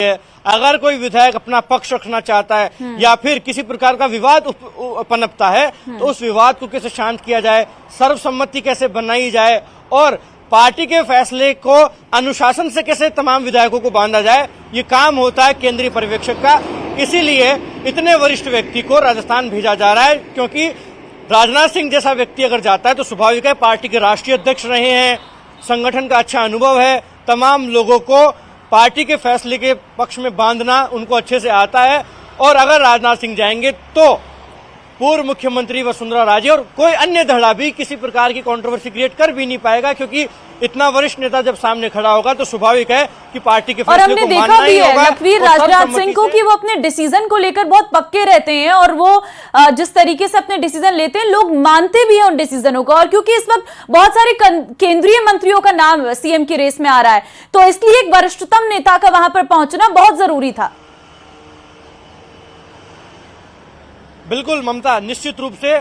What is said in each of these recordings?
अगर कोई विधायक अपना पक्ष रखना चाहता है या फिर किसी प्रकार का विवाद पनपता है तो उस विवाद को कैसे शांत किया जाए, सर्वसम्मति कैसे बनाई जाए और पार्टी के फैसले को अनुशासन से कैसे तमाम विधायकों को बांधा जाए, ये काम होता है केंद्रीय पर्यवेक्षक का। इसीलिए इतने वरिष्ठ व्यक्ति को राजस्थान भेजा जा रहा है, क्योंकि राजनाथ सिंह जैसा व्यक्ति अगर जाता है तो स्वाभाविक है, पार्टी के राष्ट्रीय अध्यक्ष रहे हैं, संगठन का अच्छा अनुभव है, तमाम लोगों को पार्टी के फैसले के पक्ष में बांधना उनको अच्छे से आता है। और अगर राजनाथ सिंह जाएंगे तो पूर्व मुख्यमंत्री वसुंधरा राजे और कोई अन्य धड़ा भी किसी प्रकार की कंट्रोवर्सी क्रिएट कर भी नहीं पाएगा, क्योंकि इतना वरिष्ठ नेता जब सामने खड़ा होगा तो स्वाभाविक है कि पार्टी के फैसले को मानना ही होगा। और हमने देखा भी है लखवीर राजनाथ सिंह को कि वो अपने डिसीजन को लेकर बहुत पक्के रहते हैं और वो जिस तरीके से अपने डिसीजन लेते हैं लोग मानते भी हैं उन डिसीजनों को। और क्योंकि इस वक्त बहुत सारे केंद्रीय मंत्रियों का नाम सीएम की रेस में आ रहा है तो इसलिए एक वरिष्ठतम नेता का वहां पर पहुंचना बहुत जरूरी था। बिल्कुल ममता, निश्चित रूप से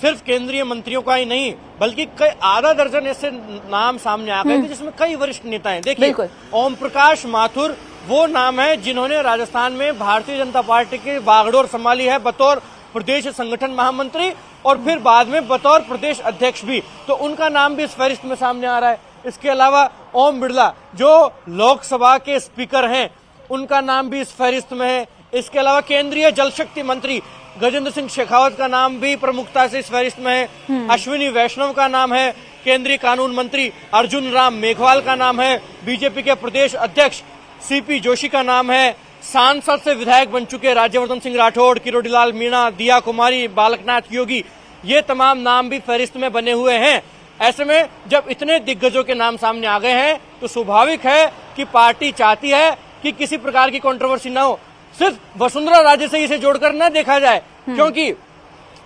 सिर्फ केंद्रीय मंत्रियों का ही नहीं बल्कि कई आधा दर्जन ऐसे नाम सामने आ गए थे जिसमें कई वरिष्ठ नेता हैं। देखिए, ओम प्रकाश माथुर वो नाम है जिन्होंने राजस्थान में भारतीय जनता पार्टी की बागडोर संभाली है बतौर प्रदेश संगठन महामंत्री और फिर बाद में बतौर प्रदेश अध्यक्ष भी, तो उनका नाम भी इस फहरिस्त में सामने आ रहा है। इसके अलावा ओम बिरला जो लोकसभा के स्पीकर हैं उनका नाम भी इस फहरिस्त में है। इसके अलावा केंद्रीय जल शक्ति मंत्री गजेंद्र सिंह शेखावत का नाम भी प्रमुखता से इस फहरिस्त में है। अश्विनी वैष्णव का नाम है। केंद्रीय कानून मंत्री अर्जुन राम मेघवाल का नाम है। बीजेपी के प्रदेश अध्यक्ष सीपी जोशी का नाम है। सांसद से विधायक बन चुके राज्यवर्धन सिंह राठौड़, किरोड़ीलाल मीणा, दिया कुमारी, बालकनाथ योगी, ये तमाम नाम भी फहरिस्त में बने हुए हैं। ऐसे में जब इतने दिग्गजों के नाम सामने आ गए हैं तो स्वाभाविक है कि पार्टी चाहती है कि किसी प्रकार की कंट्रोवर्सी न हो, सिर्फ वसुंधरा राजे से इसे जोड़कर न देखा जाए, क्योंकि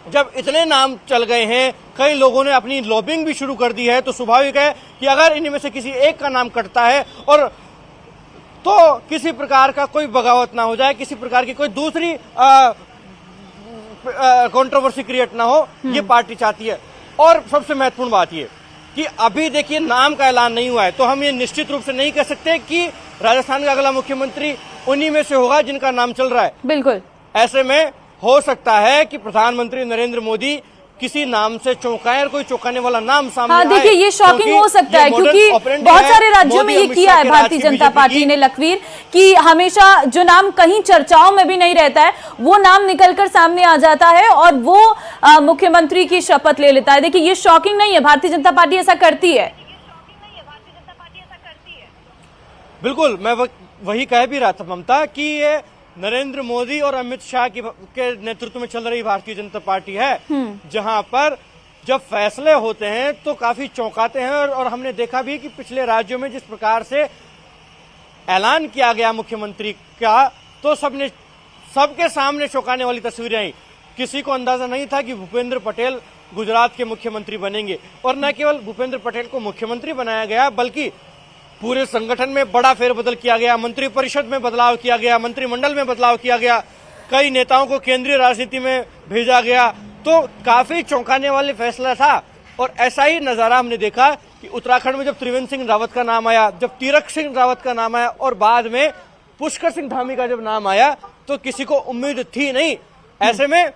जब इतने नाम चल गए हैं, कई लोगों ने अपनी लॉबिंग भी शुरू कर दी है, तो स्वाभाविक है कि अगर इनमें से किसी एक का नाम कटता है और तो किसी प्रकार का कोई बगावत ना हो जाए, किसी प्रकार की कोई दूसरी कंट्रोवर्सी क्रिएट ना हो, ये पार्टी चाहती है। और सबसे महत्वपूर्ण बात ये कि अभी देखिए नाम का ऐलान नहीं हुआ है, तो हम ये निश्चित रूप से नहीं कह सकते कि राजस्थान का अगला मुख्यमंत्री उन्हीं में से होगा जिनका नाम चल रहा है। बिल्कुल, ऐसे में हो सकता है कि प्रधानमंत्री नरेंद्र मोदी किसी नाम से चौंकाए और कोई चौंकाने वाला नाम सामने आए। देखिए ये शॉकिंग हो सकता है क्योंकि बहुत सारे राज्यों में ये किया है भारतीय जनता पार्टी ने लखवीर कि हमेशा जो नाम कहीं चर्चाओं में भी नहीं रहता है वो नाम निकलकर सामने आ जाता है और वो मुख्यमंत्री की शपथ ले लेता है। देखिए ये शॉकिंग नहीं है, भारतीय जनता पार्टी ऐसा करती है। बिल्कुल, मैं वही कह भी रहा था ममता कि ये नरेंद्र मोदी और अमित शाह के नेतृत्व में चल रही भारतीय जनता पार्टी है, जहां पर जब फैसले होते हैं तो काफी चौंकाते हैं। और हमने देखा भी कि पिछले राज्यों में जिस प्रकार से ऐलान किया गया मुख्यमंत्री का, तो सबके सामने चौंकाने वाली तस्वीरें आई। किसी को अंदाजा नहीं था कि भूपेंद्र पटेल गुजरात के मुख्यमंत्री बनेंगे, और न केवल भूपेंद्र पटेल को मुख्यमंत्री बनाया गया बल्कि पूरे संगठन में बड़ा फेरबदल किया गया, मंत्री परिषद में बदलाव किया गया, मंत्रिमंडल में बदलाव किया गया, कई नेताओं को केंद्रीय राजनीति में भेजा गया। तो काफी चौंकाने वाले फैसला था। और ऐसा ही नजारा हमने देखा कि उत्तराखंड में जब त्रिवेंद्र सिंह रावत का नाम आया, जब तीरथ सिंह रावत का नाम आया और बाद में पुष्कर सिंह धामी का जब नाम आया तो किसी को उम्मीद थी नहीं। ऐसे में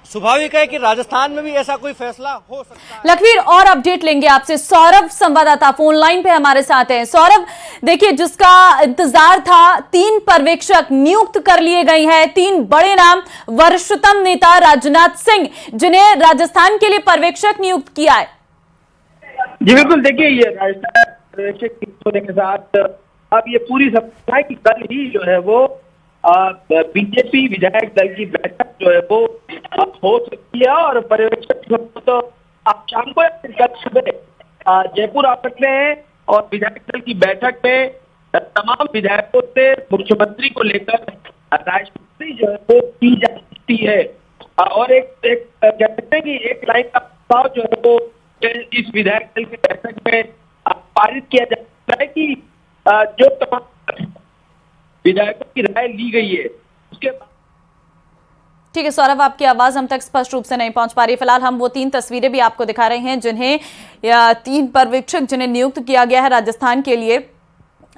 स्वाभाविक है कि राजस्थान में भी ऐसा कोई फैसला हो सकता है। लखवीर और अपडेट लेंगे आपसे। सौरभ संवाददाता फोन लाइन पे हमारे साथ हैं। सौरभ, देखिए जिसका इंतजार था, 3 पर्यवेक्षक नियुक्त कर लिए गए हैं, 3 बड़े नाम, वरिष्ठतम नेता राजनाथ सिंह जिन्हें राजस्थान के लिए पर्यवेक्षक नियुक्त किया है। जी बिल्कुल, देखिए ये राजस्थान पर्यवेक्षक नियुक्त होने के साथ अब ये पूरी सप्ताह की कल ही जो है वो बीजेपी विधायक दल की बैठक जो है वो हो सकती है और पर्यवेक्षक तो आप शाम को कल सुबह जयपुर आ सकते हैं और विधायक दल की बैठक में तमाम विधायकों से मुख्यमंत्री को लेकर राजनीति जो है वो की जा सकती है। और एक कह सकते हैं कि एक लाइन का प्रस्ताव जो है वो इस विधायक दल की बैठक में पारित किया जा सकता है कि जो तमाम विधायकों की राय ली गई है उसके बाद। ठीक है सौरभ, आपकी आवाज हम तक स्पष्ट रूप से नहीं पहुंच पा रही। फिलहाल हम वो 3 तस्वीरें भी आपको दिखा रहे हैं जिन्हें 3 पर्यवेक्षक जिन्हें नियुक्त किया गया है राजस्थान के लिए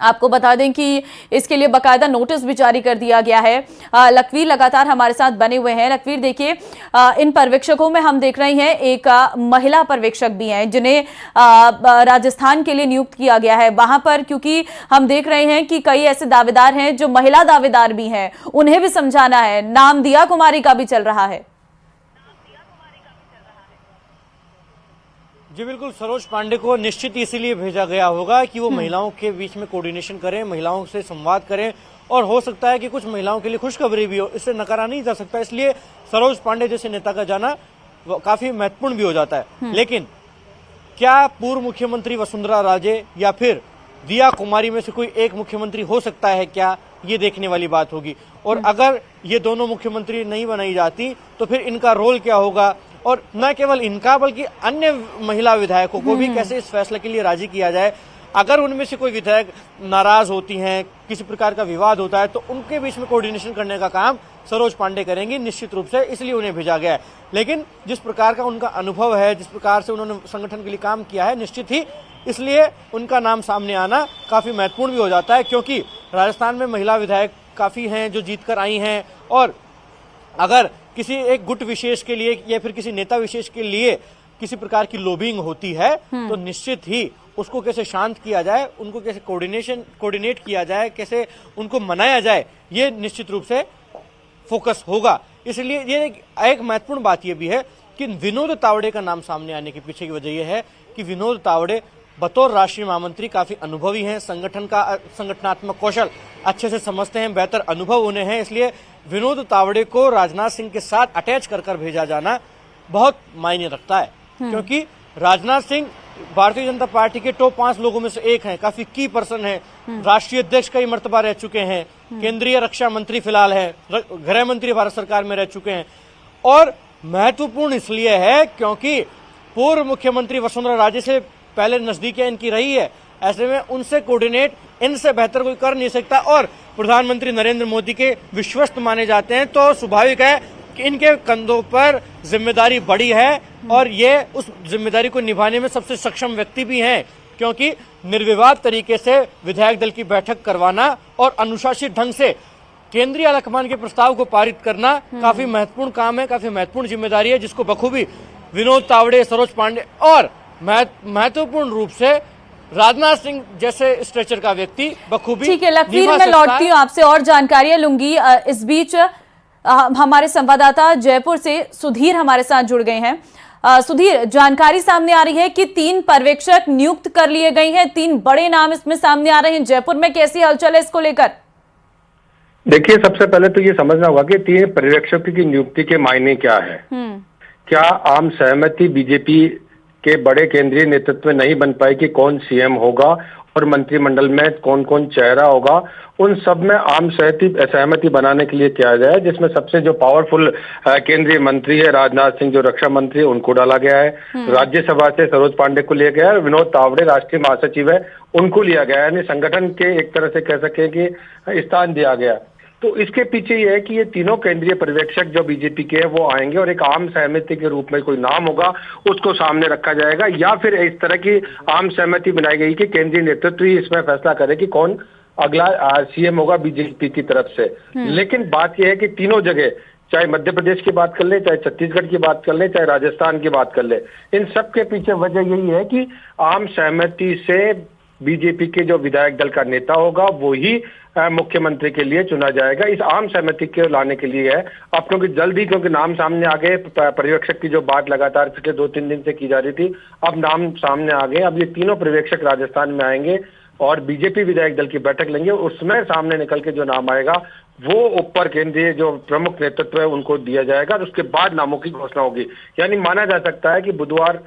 आपको बता दें कि इसके लिए बकायदा नोटिस भी जारी कर दिया गया है। लखवीर लगातार हमारे साथ बने हुए हैं। लखवीर देखिए, इन पर्यवेक्षकों में हम देख रहे हैं एक महिला पर्यवेक्षक भी हैं जिन्हें राजस्थान के लिए नियुक्त किया गया है। वहां पर क्योंकि हम देख रहे हैं कि कई ऐसे दावेदार हैं जो महिला दावेदार भी हैं, उन्हें भी समझाना है। नाम दिया कुमारी का भी चल रहा है। जी बिल्कुल, सरोज पांडे को निश्चित इसीलिए भेजा गया होगा कि वो महिलाओं के बीच में कोऑर्डिनेशन करें, महिलाओं से संवाद करें, और हो सकता है कि कुछ महिलाओं के लिए खुशखबरी भी हो, इससे नकारा नहीं जा सकता। इसलिए सरोज पांडे जैसे नेता का जाना काफी महत्वपूर्ण भी हो जाता है। लेकिन क्या पूर्व मुख्यमंत्री वसुंधरा राजे या फिर दिया कुमारी में से कोई एक मुख्यमंत्री हो सकता है क्या, ये देखने वाली बात होगी। और अगर ये दोनों मुख्यमंत्री नहीं बनाई जाती तो फिर इनका रोल क्या होगा, और न केवल इनका बल्कि अन्य महिला विधायकों को भी कैसे इस फैसले के लिए राजी किया जाए। अगर उनमें से कोई विधायक नाराज होती हैं, किसी प्रकार का विवाद होता है, तो उनके बीच में कोऑर्डिनेशन करने का काम सरोज पांडे करेंगी निश्चित रूप से, इसलिए उन्हें भेजा गया है। लेकिन जिस प्रकार का उनका अनुभव है, जिस प्रकार से उन्होंने संगठन के लिए काम किया है, निश्चित ही इसलिए उनका नाम सामने आना काफी महत्वपूर्ण भी हो जाता है, क्योंकि राजस्थान में महिला विधायक काफी हैं जो जीतकर आई हैं, और अगर किसी एक गुट विशेष के लिए या फिर किसी नेता विशेष के लिए किसी प्रकार की लॉबिंग होती है तो निश्चित ही उसको कैसे शांत किया जाए, उनको कैसे कोऑर्डिनेट किया जाए, कैसे उनको मनाया जाए, ये निश्चित रूप से फोकस होगा। इसलिए ये एक महत्वपूर्ण बात ये भी है कि विनोद तावड़े का नाम सामने आने के पीछे की वजह यह है कि विनोद तावड़े बतौर राष्ट्रीय महामंत्री काफी अनुभवी हैं, संगठन का संगठनात्मक कौशल अच्छे से समझते हैं, बेहतर अनुभव उन्हें है। इसलिए विनोद तावड़े को राजनाथ सिंह के साथ अटैच कर भेजा जाना बहुत मायने रखता है, क्योंकि राजनाथ सिंह भारतीय जनता पार्टी के टॉप 5 लोगों में से एक हैं, काफी की पर्सन है, राष्ट्रीय अध्यक्ष कई मर्तबा रह चुके हैं, केंद्रीय रक्षा मंत्री फिलहाल है, गृह मंत्री भारत सरकार में रह चुके हैं। और महत्वपूर्ण इसलिए है क्योंकि पूर्व मुख्यमंत्री वसुंधरा राजे से पहले नजदीकियां इनकी रही है, ऐसे में उनसे कोऑर्डिनेट इनसे बेहतर कोई कर नहीं सकता। और प्रधानमंत्री नरेंद्र मोदी के विश्वस्त माने जाते हैं, तो स्वाभाविक है कि इनके कंधों पर जिम्मेदारी बड़ी है, और ये उस जिम्मेदारी को निभाने में सबसे सक्षम व्यक्ति भी हैं, क्योंकि निर्विवाद तरीके से विधायक दल की बैठक करवाना और अनुशासित ढंग से केंद्रीय आलाकमान के प्रस्ताव को पारित करना काफी महत्वपूर्ण काम है, काफी महत्वपूर्ण जिम्मेदारी है, जिसको बखूबी विनोद तावड़े, सरोज पांडे और महत्वपूर्ण रूप से राजनाथ सिंह जैसे स्ट्रेचर का व्यक्ति बखूबी। ठीक है लखवीर, मैं लौटती हूँ आपसे और जानकारियां लूंगी। इस बीच हमारे संवाददाता जयपुर से सुधीर हमारे साथ जुड़ गए हैं। सुधीर, जानकारी सामने आ रही है कि 3 पर्यवेक्षक नियुक्त कर लिए गए हैं, 3 बड़े नाम इसमें सामने आ रहे हैं। जयपुर में कैसी हलचल है इसको लेकर? देखिए, सबसे पहले तो ये समझना होगा कि 3 पर्यवेक्षकों की नियुक्ति के मायने क्या है। क्या आम सहमति बीजेपी के बड़े केंद्रीय नेतृत्व में नहीं बन पाई कि कौन सीएम होगा और मंत्रिमंडल में कौन कौन चेहरा होगा, उन सब में आम सहमति बनाने के लिए किया गया है, जिसमें सबसे जो पावरफुल केंद्रीय मंत्री है राजनाथ सिंह, जो रक्षा मंत्री है, उनको डाला गया है। राज्यसभा से सरोज पांडे को लिया गया है, विनोद तावड़े राष्ट्रीय महासचिव है, उनको लिया गया है, यानी संगठन के एक तरह से कह सके कि स्थान दिया गया। तो इसके पीछे ये है कि ये तीनों केंद्रीय पर्यवेक्षक जो बीजेपी के हैं वो आएंगे और एक आम सहमति के रूप में कोई नाम होगा उसको सामने रखा जाएगा, या फिर इस तरह की आम सहमति बनाई गई कि केंद्रीय नेतृत्व ही इसमें फैसला करे कि कौन अगला सीएम होगा बीजेपी की तरफ से। लेकिन बात यह है कि तीनों जगह, चाहे मध्य प्रदेश की बात कर ले, चाहे छत्तीसगढ़ की बात कर ले, चाहे राजस्थान की बात कर ले, इन सब के पीछे वजह यही है कि आम सहमति से बीजेपी के जो विधायक दल का नेता होगा वो ही मुख्यमंत्री के लिए चुना जाएगा। इस आम सहमति के लाने के लिए है। अब क्योंकि जल्दी, क्योंकि नाम सामने आ गए, पर्यवेक्षक की जो बात लगातार पिछले 2-3 दिन से की जा रही थी, अब नाम सामने आ गए। अब ये तीनों पर्यवेक्षक राजस्थान में आएंगे और बीजेपी विधायक दल की बैठक लेंगे, उसमें सामने निकल के जो नाम आएगा वो ऊपर केंद्रीय जो प्रमुख नेतृत्व है उनको दिया जाएगा, और उसके बाद नामों की घोषणा होगी। यानी माना जा सकता है कि बुधवार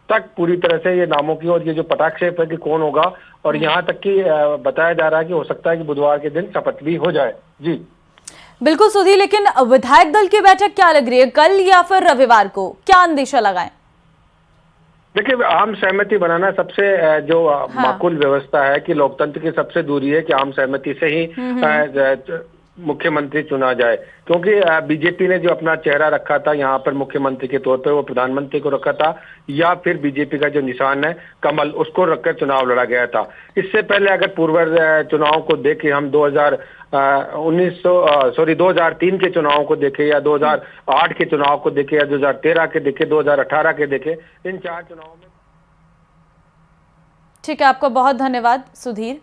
तक पूरी तरह से ये नामों की और ये जो पटाक्षेप है कि कौन होगा, और यहाँ तक कि बताया जा रहा है कि हो सकता है कि बुधवार के दिन शपथ भी हो जाए। जी बिल्कुल सुधीर, लेकिन विधायक दल की बैठक क्या लग रही है, कल या फिर रविवार को, क्या अंदेशा लगाएं? देखिए, आम सहमति बनाना सबसे जो माकूल व्यवस्था है कि लोकतंत्र की सबसे दूरी है कि आम सहमति से ही मुख्यमंत्री चुना जाए, क्योंकि बीजेपी ने जो अपना चेहरा रखा था यहाँ पर मुख्यमंत्री के तौर पर, वो प्रधानमंत्री को रखा था, या फिर बीजेपी का जो निशान है कमल, उसको रखकर चुनाव लड़ा गया था। इससे पहले अगर पूर्व चुनाव को देखें हम 2003 के चुनाव को देखें, या 2008 के चुनाव को देखें, या 2013 के देखें, 2018 के देखें, इन 4 चुनावों में। ठीक है, आपको बहुत धन्यवाद सुधीर।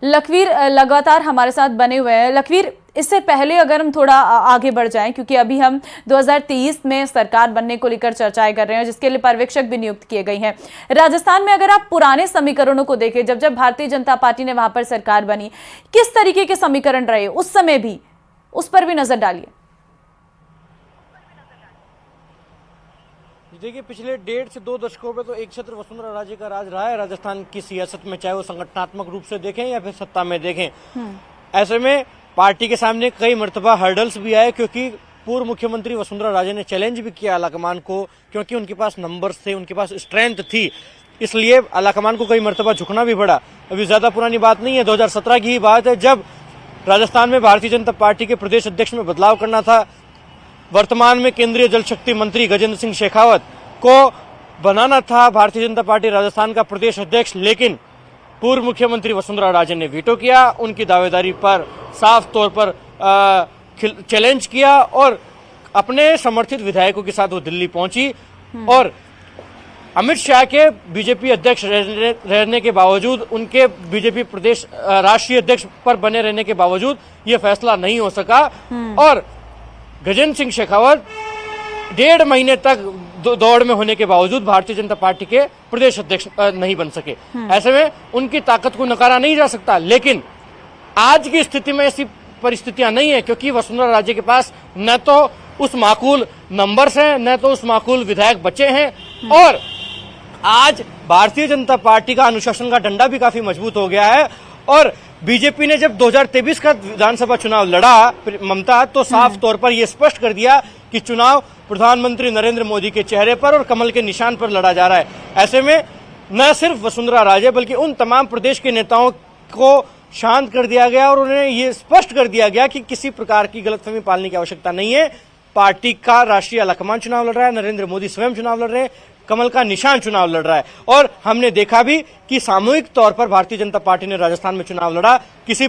लखवीर लगातार हमारे साथ बने हुए हैं। लखवीर, इससे पहले अगर हम थोड़ा आगे बढ़ जाएं, क्योंकि अभी हम 2023 में सरकार बनने को लेकर चर्चाएं कर रहे हैं, जिसके लिए पर्यवेक्षक भी नियुक्त किए गए हैं। राजस्थान में अगर आप पुराने समीकरणों को देखें, जब भारतीय जनता पार्टी ने वहां पर सरकार बनी, किस तरीके के समीकरण रहे उस समय भी, उस पर भी नजर डालिए। देखिए, पिछले 1.5 से 2 दशकों में तो एक छत्र वसुंधरा राजे का राज रहा है राजस्थान की सियासत में, चाहे वो संगठनात्मक रूप से देखें या फिर सत्ता में देखें। ऐसे में पार्टी के सामने कई मर्तबा हर्डल्स भी आए, क्योंकि पूर्व मुख्यमंत्री वसुंधरा राजे ने चैलेंज भी किया आलाकमान को, क्योंकि उनके पास नंबर्स थे, उनके पास स्ट्रेंथ थी, इसलिए आलाकमान को कई मर्तबा झुकना भी पड़ा। अभी ज्यादा पुरानी बात नहीं है, 2017 की ही बात है, जब राजस्थान में भारतीय जनता पार्टी के प्रदेश अध्यक्ष में बदलाव करना था। वर्तमान में केंद्रीय जल शक्ति मंत्री गजेंद्र सिंह शेखावत को बनाना था भारतीय जनता पार्टी राजस्थान का प्रदेश अध्यक्ष, लेकिन पूर्व मुख्यमंत्री वसुंधरा राजे ने वीटो किया, उनकी दावेदारी पर साफ तौर पर चैलेंज किया और अपने समर्थित विधायकों के साथ वो दिल्ली पहुंची। और अमित शाह के बीजेपी अध्यक्ष रहने के बावजूद, उनके बीजेपी प्रदेश राष्ट्रीय अध्यक्ष पर बने रहने के बावजूद ये फैसला नहीं हो सका और गजेंद्र सिंह शेखावत 1.5 महीने तक दौड़ में होने के बावजूद भारतीय जनता पार्टी के प्रदेश अध्यक्ष नहीं बन सके। ऐसे में उनकी ताकत को नकारा नहीं जा सकता, लेकिन आज की स्थिति में ऐसी परिस्थितियां नहीं है, क्योंकि वसुंधरा राजे के पास न तो उस माकूल नंबर्स हैं, न तो उस माकूल विधायक बचे हैं, और आज भारतीय जनता पार्टी का अनुशासन का डंडा भी काफी मजबूत हो गया है। और बीजेपी ने जब 2023 का विधानसभा चुनाव लड़ा ममता, तो साफ तौर पर यह स्पष्ट कर दिया कि चुनाव प्रधानमंत्री नरेंद्र मोदी के चेहरे पर और कमल के निशान पर लड़ा जा रहा है। ऐसे में न सिर्फ वसुंधरा राजे बल्कि उन तमाम प्रदेश के नेताओं को शांत कर दिया गया और उन्हें यह स्पष्ट कर दिया गया कि किसी प्रकार की गलतफहमी पालने की आवश्यकता नहीं है। पार्टी का राष्ट्रीय आलाकमान चुनाव लड़ रहा है, नरेंद्र मोदी स्वयं चुनाव लड़ रहे हैं, कमल का निशान चुनाव लड़ रहा है। और हमने देखा भी कि सामूहिक तौर पर भारतीय जनता पार्टी ने राजस्थान में चुनाव लड़ा, किसी